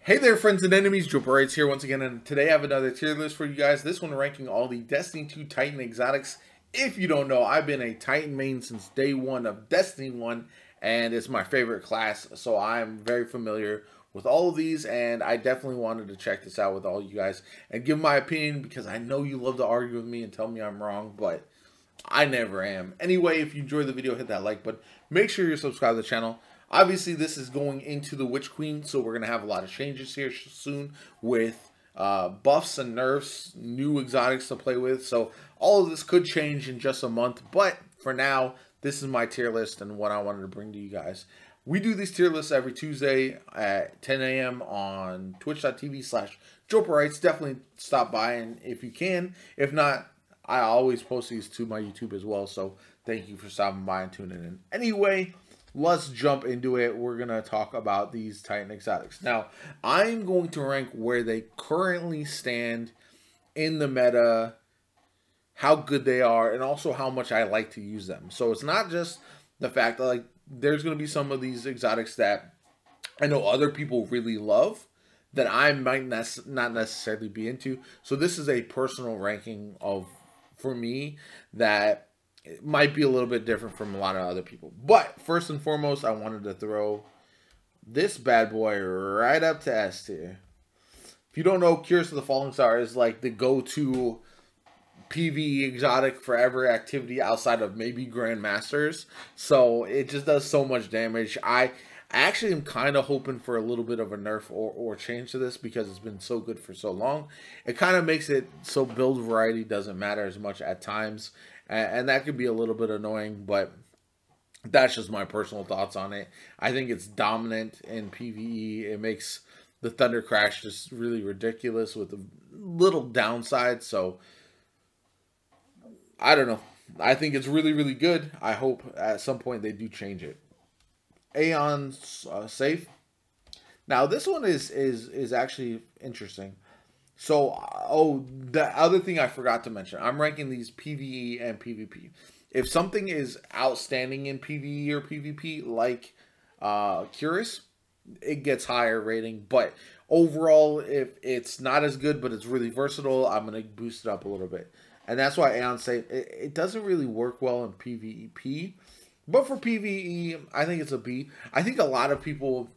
Hey there, friends and enemies, JoPaWrites here once again, and today I have another tier list for you guys. This one ranking all the Destiny 2 Titan exotics. If you don't know, I've been a Titan main since day one of Destiny 1, and it's my favorite class, so I'm very familiar with all of these, and I definitely wanted to check this out with all you guys and give my opinion, because I know you love to argue with me and tell me I'm wrong, but I never am. Anyway, if you enjoyed the video, hit that like button. Make sure you're subscribed to the channel. Obviously, this is going into the Witch Queen, so we're going to have a lot of changes here soon with buffs and nerfs, new exotics to play with. So all of this could change in just a month, but for now, this is my tier list and what I wanted to bring to you guys. We do these tier lists every Tuesday at 10 a.m. on twitch.tv/JoPaWrites. Definitely stop by, and if you can. If not, I always post these to my YouTube as well, so thank you for stopping by and tuning in. Anyway, let's jump into it. We're going to talk about these Titan exotics. Now, I'm going to rank where they currently stand in the meta, how good they are, and also how much I like to use them. So it's not just the fact that like there's going to be some of these exotics that I know other people really love that I might not necessarily be into. So this is a personal ranking of, for me, that it might be a little bit different from a lot of other people. But first and foremost, I wanted to throw this bad boy right up to S tier. If you don't know, Curse of the Falling Star is like the go-to PvE exotic forever activity outside of maybe Grandmasters. So it just does so much damage. I actually am kind of hoping for a little bit of a nerf or change to this because it's been so good for so long. It kind of makes it so build variety doesn't matter as much at times. And that could be a little bit annoying, but that's just my personal thoughts on it. I think it's dominant in PvE. It makes the Thunder Crash just really ridiculous with a little downside. So I don't know. I think it's really, really good. I hope at some point they do change it. Aeon's safe. Now this one is actually interesting. So, the other thing I forgot to mention, I'm ranking these PvE and PvP. If something is outstanding in PvE or PvP, like Curious, it gets higher rating. But overall, if it's not as good, but it's really versatile, I'm going to boost it up a little bit. And that's why Aeon Safe, it doesn't really work well in PvP. But for PvE, I think it's a B. I think a lot of people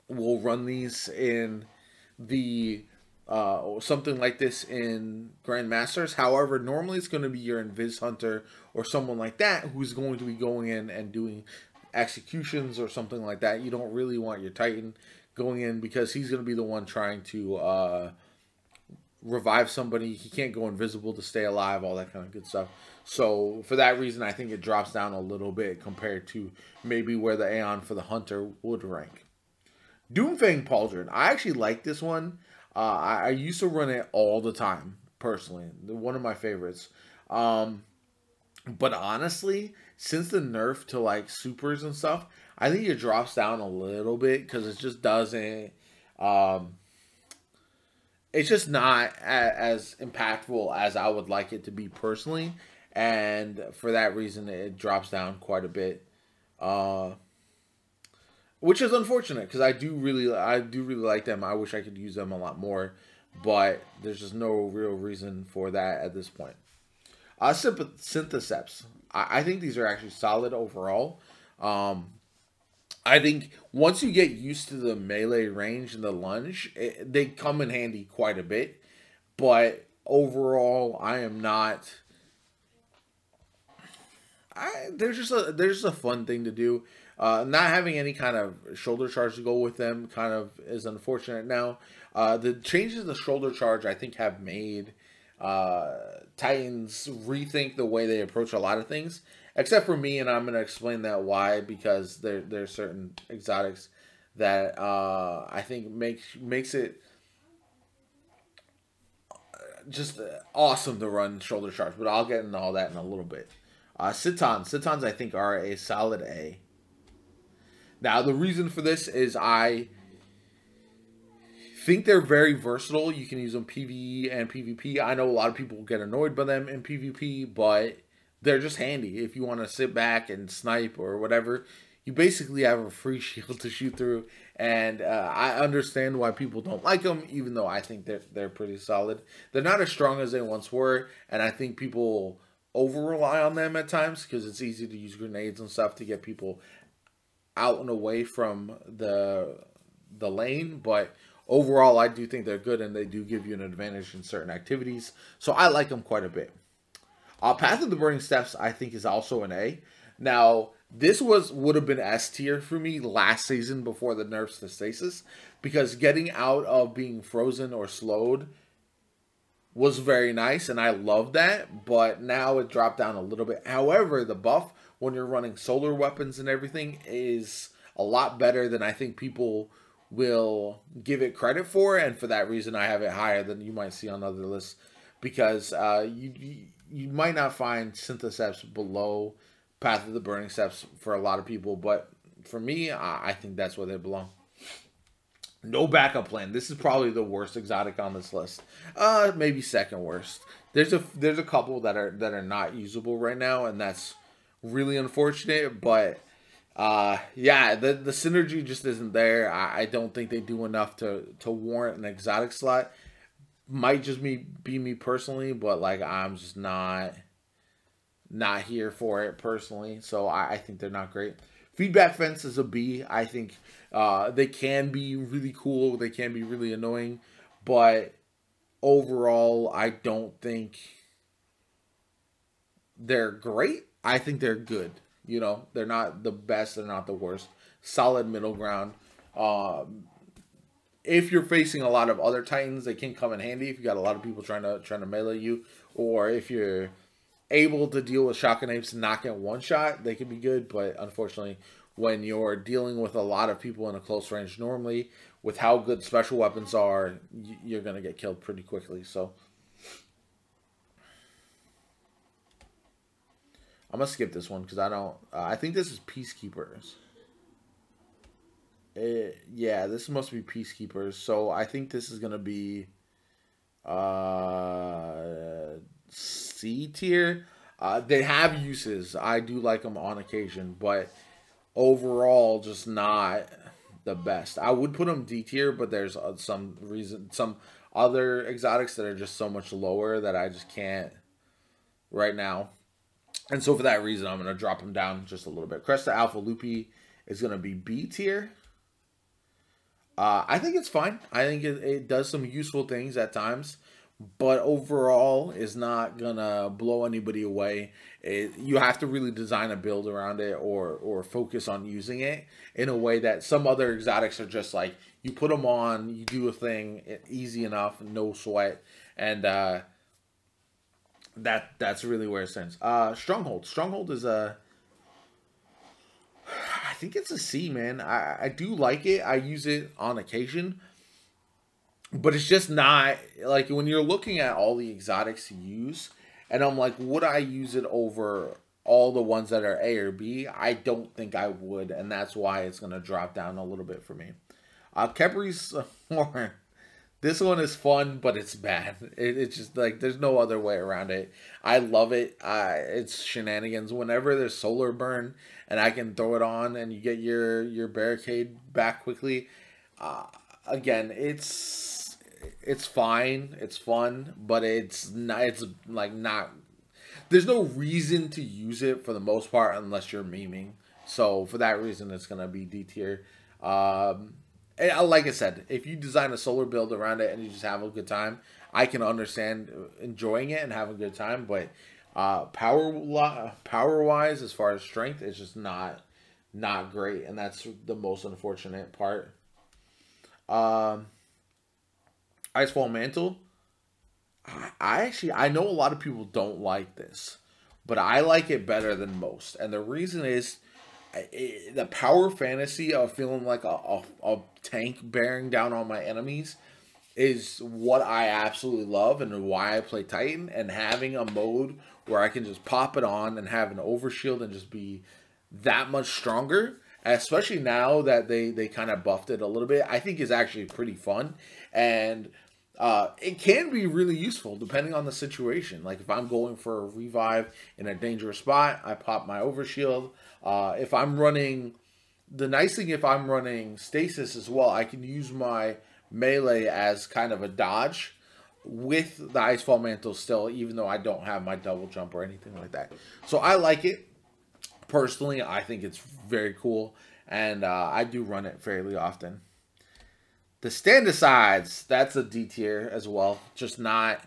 will run these in the something like this in Grandmasters. However, normally it's going to be your Invis Hunter or someone like that who's going to be going in and doing executions or something like that. You don't really want your Titan going in because he's going to be the one trying to revive somebody. He can't go invisible to stay alive, all that kind of good stuff. So for that reason, I think it drops down a little bit compared to maybe where the Aeon for the Hunter would rank. Doomfang Pauldron. I actually like this one. I used to run it all the time, personally. One of my favorites. But honestly, since the nerf to like supers and stuff, I think it drops down a little bit because it just doesn't... it's just not as impactful as I would like it to be personally. And for that reason, it drops down quite a bit. Which is unfortunate because I do really like them. I wish I could use them a lot more, but there's just no real reason for that at this point. Syntheseps. I think these are actually solid overall. I think once you get used to the melee range and the lunge, they come in handy quite a bit. But overall, I am not. There's just a fun thing to do. Not having any kind of shoulder charge to go with them kind of is unfortunate now. The changes to the shoulder charge, I think, have made Titans rethink the way they approach a lot of things. Except for me, and I'm going to explain that why, because there's certain exotics that I think makes it just awesome to run shoulder charge. But I'll get into all that in a little bit. Citons, I think, are a solid A. Now, the reason for this is I think they're very versatile. You can use them PvE and PvP. I know a lot of people get annoyed by them in PvP, but they're just handy. If you want to sit back and snipe or whatever, you basically have a free shield to shoot through. And I understand why people don't like them, even though I think they're pretty solid. They're not as strong as they once were, and I think people over rely on them at times because it's easy to use grenades and stuff to get people out and away from the lane. But overall, I do think they're good, and they do give you an advantage in certain activities. So I like them quite a bit. Path of the Burning Steps, I think, is also an A. Now, this would have been S tier for me last season before the nerfs to stasis, because getting out of being frozen or slowed was very nice, and I love that, but now it dropped down a little bit. However, the buff when you're running solar weapons and everything is a lot better than I think people will give it credit for, and for that reason I have it higher than you might see on other lists, because you might not find Syntheseps below Path of the Burning Steps for a lot of people, but for me, I think that's where they belong. No backup plan. This is probably the worst exotic on this list. Maybe second worst. There's a couple that are not usable right now, and that's really unfortunate. But yeah, the synergy just isn't there. I don't think they do enough to warrant an exotic slot. Might just be me personally, but like I'm just not here for it personally. So I think they're not great. Feedback Fence is a B. I think they can be really cool. They can be really annoying. But overall, I don't think they're great. I think they're good. You know, they're not the best. They're not the worst. Solid middle ground. If you're facing a lot of other Titans, they can come in handy if you got a lot of people trying to melee you, or if you're able to deal with shotgun apes and knock in one shot, they can be good. But unfortunately, when you're dealing with a lot of people in a close range normally, with how good special weapons are, you're going to get killed pretty quickly. So I'm going to skip this one because I don't... I think this is Peacekeepers. Yeah, this must be Peacekeepers. So I think this is going to be C tier. They have uses. I do like them on occasion, but overall, just not the best. I would put them D tier, but there's some other exotics that are just so much lower that I just can't right now. And so for that reason, I'm going to drop them down just a little bit. Cresta Alpha Lupi is going to be B tier. I think it's fine. I think it does some useful things at times, but overall is not gonna blow anybody away. You have to really design a build around it, or focus on using it in a way that some other exotics are just like, you put them on, you do a thing, easy enough, no sweat, and that's really where it stands. Stronghold is a... I think it's a C, man. I do like it. I use it on occasion. But it's just not... Like, when you're looking at all the exotics to use, and I'm like, would I use it over all the ones that are A or B? I don't think I would, and that's why it's going to drop down a little bit for me. Kepri's Horn. This one is fun, but it's bad. It's just like, there's no other way around it. I love it. It's shenanigans. Whenever there's solar burn and I can throw it on and you get your barricade back quickly. Again, it's fine. It's fun, but it's not. There's no reason to use it for the most part unless you're memeing. So for that reason, it's gonna be D tier. Like I said, if you design a solar build around it and you just have a good time, I can understand enjoying it and having a good time. But power-wise, as far as strength, it's just not great, and that's the most unfortunate part. Wall Mantle. I know a lot of people don't like this, but I like it better than most, and the reason is the power fantasy of feeling like a tank bearing down on my enemies is what I absolutely love, and why I play Titan. And having a mode where I can just pop it on and have an overshield and just be that much stronger, especially now that they kind of buffed it a little bit, I think is actually pretty fun. And it can be really useful depending on the situation. Like if I'm going for a revive in a dangerous spot, I pop my overshield. If I'm running the nice thing, if I'm running stasis as well, I can use my melee as kind of a dodge with the Icefall Mantle still, even though I don't have my double jump or anything like that. So I like it. Personally, I think it's very cool, and I do run it fairly often. The Stand-Asides, that's a D tier as well. Just not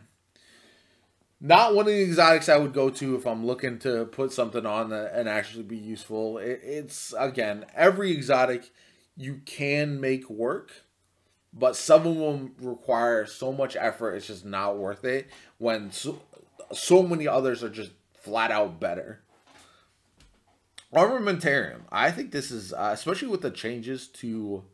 one of the exotics I would go to if I'm looking to put something on and actually be useful. It's, again, every exotic you can make work, but some of them require so much effort, it's just not worth it when so many others are just flat out better. Armamentarium. I think this is, especially with the changes to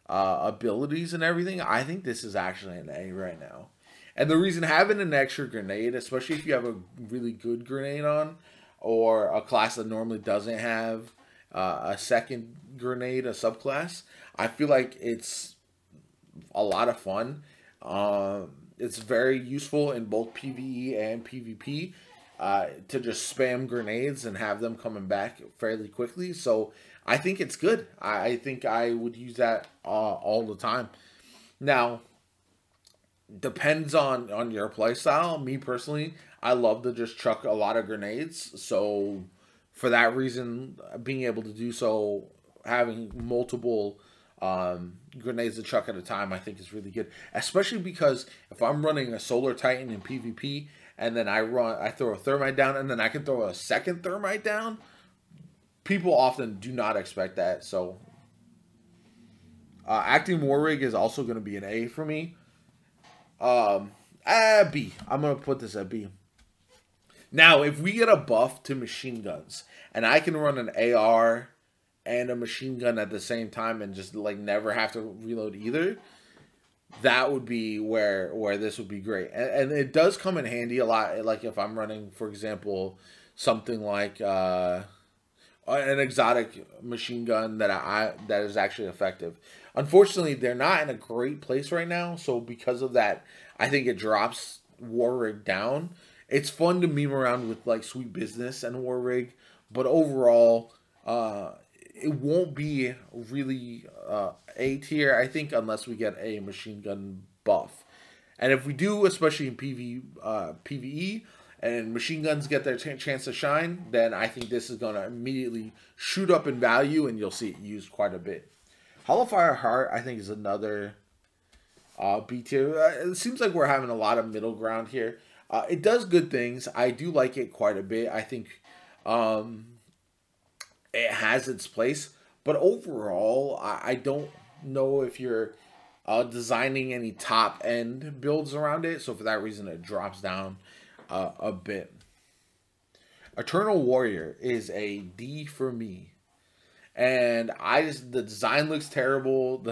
abilities and everything, I think this is actually an A right now. And the reason having an extra grenade, especially if you have a really good grenade on, or a class that normally doesn't have a second grenade, a subclass, I feel like it's a lot of fun. It's very useful in both PvE and PvP to just spam grenades and have them coming back fairly quickly. So I think it's good. I think I would use that all the time. Now, depends on your playstyle. Me personally, I love to just chuck a lot of grenades. So for that reason, being able to do so, having multiple grenades to chuck at a time, I think is really good. Especially because if I'm running a Solar Titan in PvP, and then I throw a thermite down, and then I can throw a second thermite down, people often do not expect that. So acting war rig is also going to be an A for me. B. I'm going to put this at B. Now, if we get a buff to machine guns, and I can run an AR and a machine gun at the same time and just like never have to reload either, that would be where this would be great. And it does come in handy a lot. Like if I'm running, for example, something like an exotic machine gun that is actually effective. Unfortunately, they're not in a great place right now, so because of that, I think it drops War Rig down. It's fun to meme around with like Sweet Business and War Rig, but overall, it won't be really A tier, I think, unless we get a machine gun buff. And if we do, especially in PvE, and machine guns get their chance to shine, then I think this is going to immediately shoot up in value, and you'll see it used quite a bit. Hollowfire Heart, I think, is another B tier. It seems like we're having a lot of middle ground here. It does good things. I do like it quite a bit. I think it has its place. But overall, I don't know if you're designing any top-end builds around it. So for that reason, it drops down a bit. Eternal Warrior is a D for me. And the design looks terrible.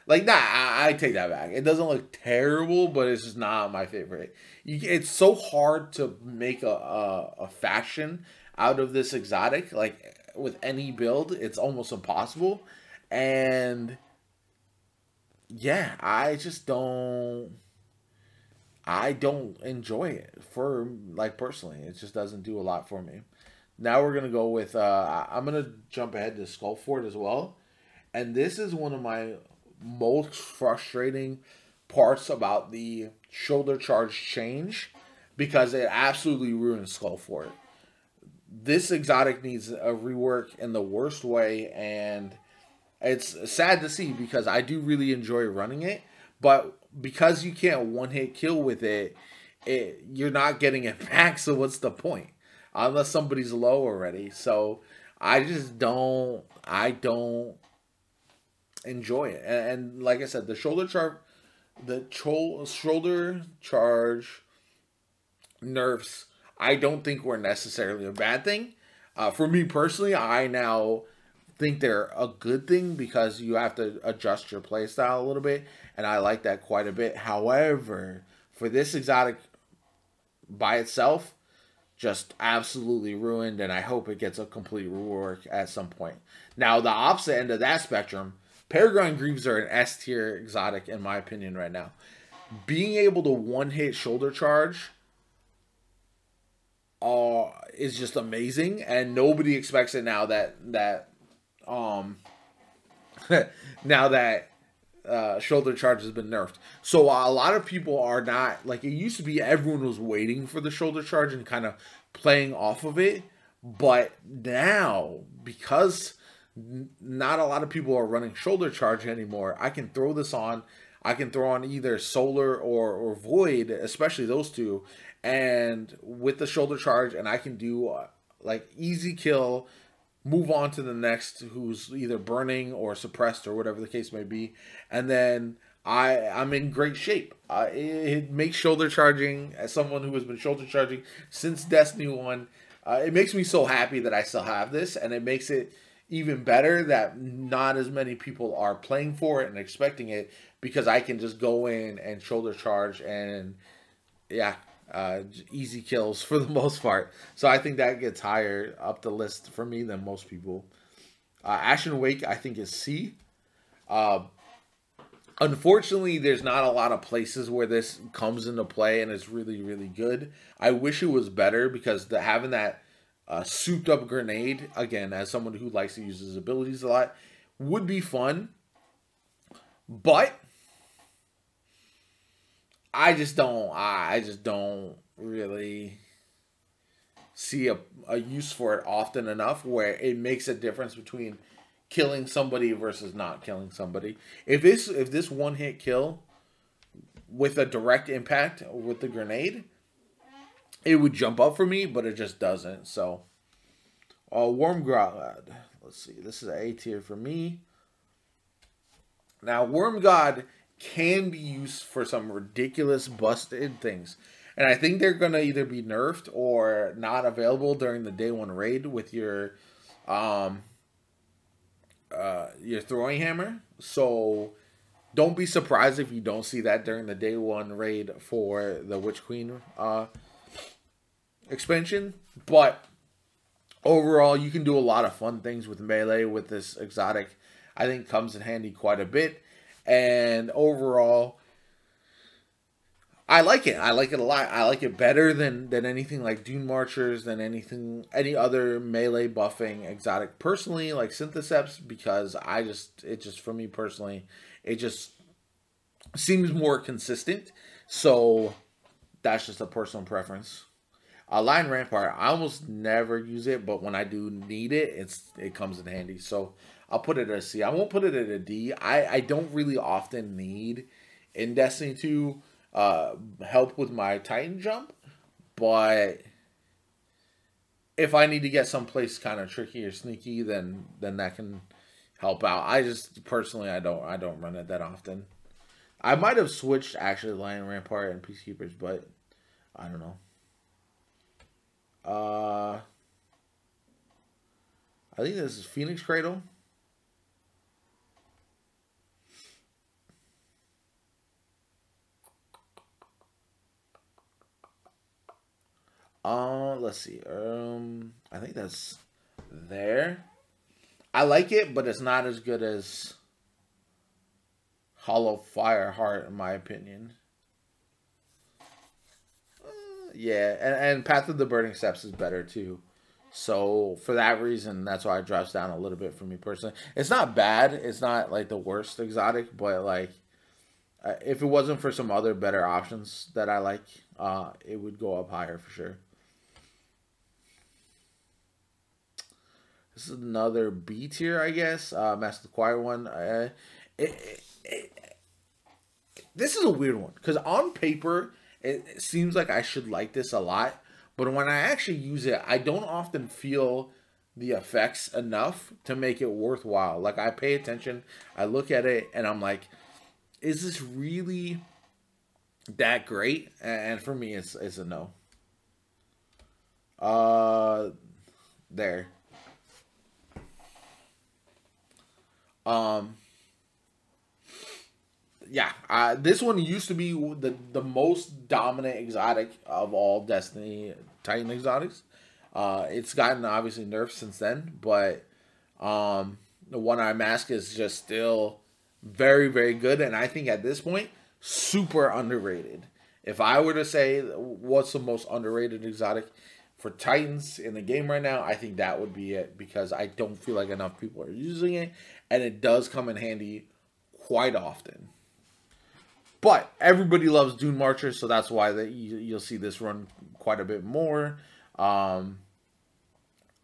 I take that back. It doesn't look terrible, but it's just not my favorite. It's so hard to make a faction out of this exotic. Like, with any build, it's almost impossible. And, yeah, I don't enjoy it personally. It just doesn't do a lot for me. Now we're going to go with, I'm going to jump ahead to Skullfort as well. And this is one of my most frustrating parts about the shoulder charge change, because it absolutely ruins Skullfort. This exotic needs a rework in the worst way, and it's sad to see because I do really enjoy running it. But because you can't one-hit kill with it, you're not getting it back, so what's the point? Unless somebody's low already. So I just don't enjoy it. And like I said, the shoulder charge nerfs, I don't think were necessarily a bad thing. For me personally, I now think they're a good thing because you have to adjust your playstyle a little bit, and I like that quite a bit. However, for this exotic by itself, just absolutely ruined, and I hope it gets a complete rework at some point. Now, the opposite end of that spectrum, Paragon Grooves are an S tier exotic in my opinion right now. Being able to one-hit shoulder charge is just amazing, and nobody expects it now that now that shoulder charge has been nerfed. So a lot of people are not, like, it used to be everyone was waiting for the shoulder charge and kind of playing off of it. But now, because not a lot of people are running shoulder charge anymore, I can throw this on. I can throw on either solar or void, especially those two, and with the shoulder charge, and I can do like easy kill, move on to the next who's either burning or suppressed or whatever the case may be, and then I'm in great shape. It makes shoulder charging, as someone who has been shoulder charging since Destiny 1, it makes me so happy that I still have this, and it makes it even better that not as many people are playing for it and expecting it, because I can just go in and shoulder charge and, yeah, easy kills for the most part. So I think that gets higher up the list for me than most people. Ashen Wake, I think, is C. Unfortunately, there's not a lot of places where this comes into play and it's really, really good. I wish it was better, because having that souped up grenade, again, as someone who likes to use his abilities a lot, would be fun. But I just don't really see a use for it often enough where it makes a difference between killing somebody versus not killing somebody. If this one hit kill with a direct impact with the grenade, it would jump up for me, but it just doesn't. So, Worm God. Let's see. This is an A tier for me. Now, Worm God can be used for some ridiculous busted things, and I think they're gonna either be nerfed or not available during the day 1 raid with your throwing hammer. So don't be surprised if you don't see that during the day 1 raid for the Witch Queen expansion. But overall, you can do a lot of fun things with melee with this exotic. I think comes in handy quite a bit. And overall, I like it. I like it a lot. I like it better than anything like Dune Marchers, than any other melee buffing exotic personally, like Syntheseps, because it just for me personally, it just seems more consistent. So that's just a personal preference. Lion Rampart, I almost never use it, but when I do need it, it comes in handy. So I'll put it at a C. I won't put it at a D. I don't really often need in Destiny 2 help with my Titan jump, but if I need to get someplace kind of tricky or sneaky, then that can help out. I just personally I don't run it that often. I might have switched actually Lion Rampart and Peacekeepers, but I don't know. I think this is Phoenix Cradle. Let's see. I think that's there. I like it, but it's not as good as Hollow Fireheart, in my opinion. Yeah, and Path of the Burning Steps is better too. So for that reason, that's why it drops down a little bit for me personally. It's not bad. It's not like the worst exotic, but like if it wasn't for some other better options that I like, it would go up higher for sure. This is another B tier, I guess. Master of the Choir one. This is a weird one because on paper it seems like I should like this a lot, but when I actually use it, I don't often feel the effects enough to make it worthwhile. Like I pay attention, I look at it, and I'm like, is this really that great? And for me, it's a no. There. Yeah, this one used to be the most dominant exotic of all Destiny Titan exotics. It's gotten obviously nerfed since then, but the One-Eye Mask is just still very, very good, and I think at this point, super underrated. If I were to say what's the most underrated exotic, for Titans in the game right now, I think that would be it, because I don't feel like enough people are using it, and it does come in handy quite often. But everybody loves Dune Marchers, so that's why you'll see this run quite a bit more.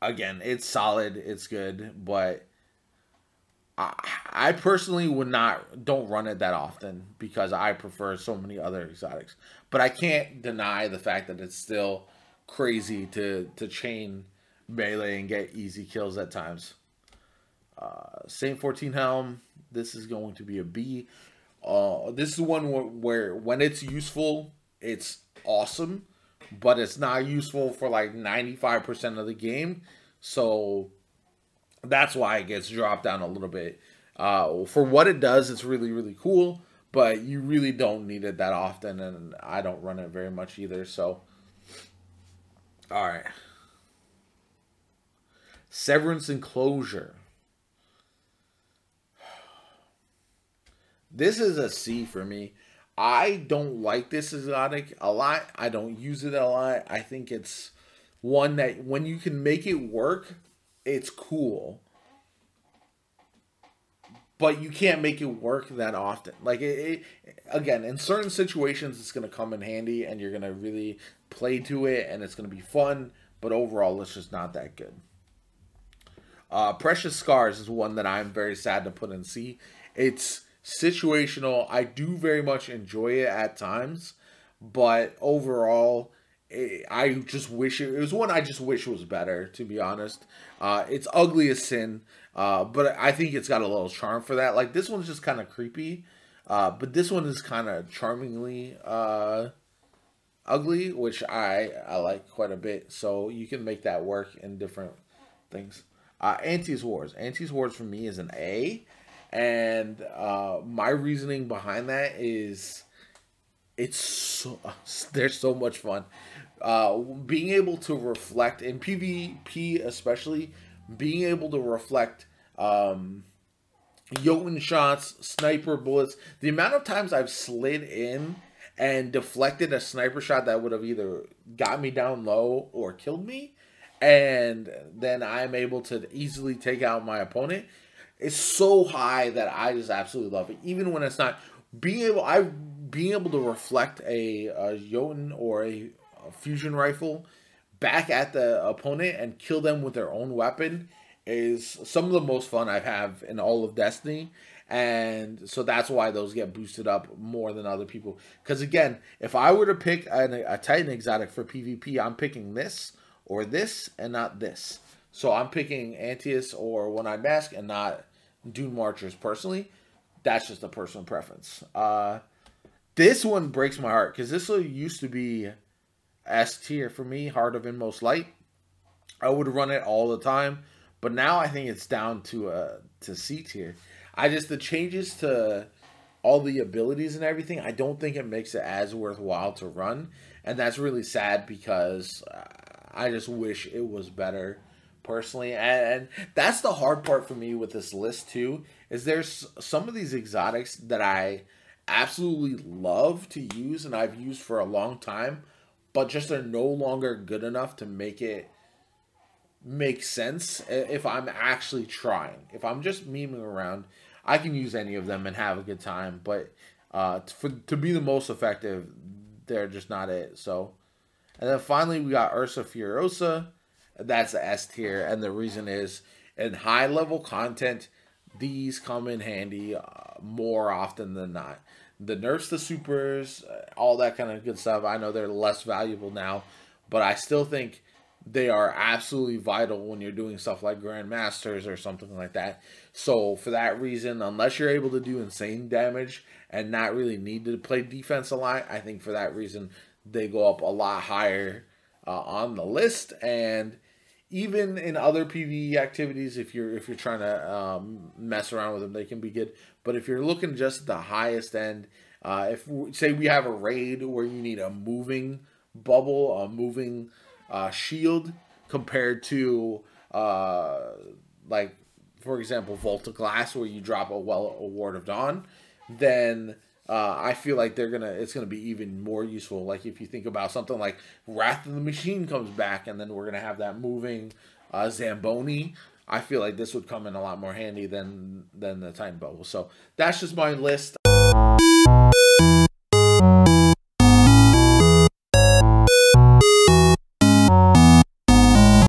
Again, it's solid, it's good, but I personally don't run it that often because I prefer so many other exotics. But I can't deny the fact that it's still crazy to chain melee and get easy kills at times. Saint 14 Helm, this is going to be a B. This is one where when it's useful, it's awesome, but it's not useful for like 95% of the game. So that's why it gets dropped down a little bit. For what it does, it's really, really cool, but you really don't need it that often, and I don't run it very much either. So, all right. Severance Enclosure. This is a C for me. I don't like this exotic a lot. I don't use it a lot. I think it's one that when you can make it work, it's cool. But you can't make it work that often. Like, again, in certain situations, it's going to come in handy, and you're going to really play to it, and it's going to be fun. But overall, it's just not that good. Precious Scars is one that I'm very sad to put in C. It's situational. I do very much enjoy it at times, but overall, I just wish it was one I just wish was better, to be honest. It's ugly as sin, but I think it's got a little charm for that. Like, this one's just kind of creepy, but this one is kind of charmingly ugly, which I like quite a bit. So you can make that work in different things. Anti's Wars. Anti's Wars for me is an A. And my reasoning behind that is they're so much fun. Being able to reflect in PvP, especially being able to reflect Jotun shots, sniper bullets. The amount of times I've slid in and deflected a sniper shot that would have either got me down low or killed me, and then I'm able to easily take out my opponent. It's so high that I just absolutely love it. Even when it's not being able to reflect a Jotun or a fusion rifle back at the opponent and kill them with their own weapon is some of the most fun I have in all of Destiny. And so that's why those get boosted up more than other people. Because again, if I were to pick a Titan exotic for PvP, I'm picking this or this and not this. So I'm picking Antius or One-Eyed Mask and not Dune Marchers personally. That's just a personal preference. This one breaks my heart because this used to be S tier for me, Heart of Inmost Light. I would run it all the time, but now I think it's down to C tier. The changes to all the abilities and everything, I don't think it makes it as worthwhile to run, and that's really sad because I just wish it was better. Personally, and that's the hard part for me with this list too, is there's some of these exotics that I absolutely love to use and I've used for a long time, but just are no longer good enough to make it make sense if I'm actually trying. If I'm just memeing around, I can use any of them and have a good time, but to be the most effective, they're just not it. So, and then finally we got Ursa Furosa. That's the S tier, and the reason is in high level content, these come in handy more often than not. The nerfs to supers, all that kind of good stuff, I know they're less valuable now, but I still think they are absolutely vital when you're doing stuff like Grandmasters or something like that. So for that reason, unless you're able to do insane damage and not really need to play defense a lot, I think for that reason they go up a lot higher on the list. And even in other PvE activities, if you're trying to mess around with them, they can be good. But if you're looking just at the highest end, if say we have a raid where you need a moving bubble, a moving shield, compared to like for example Volta Glass, where you drop a Ward of Dawn, then I feel like it's gonna be even more useful. Like if you think about something like Wrath of the Machine comes back, and then we're gonna have that moving Zamboni. I feel like this would come in a lot more handy than the Titan Bubble. So that's just my list.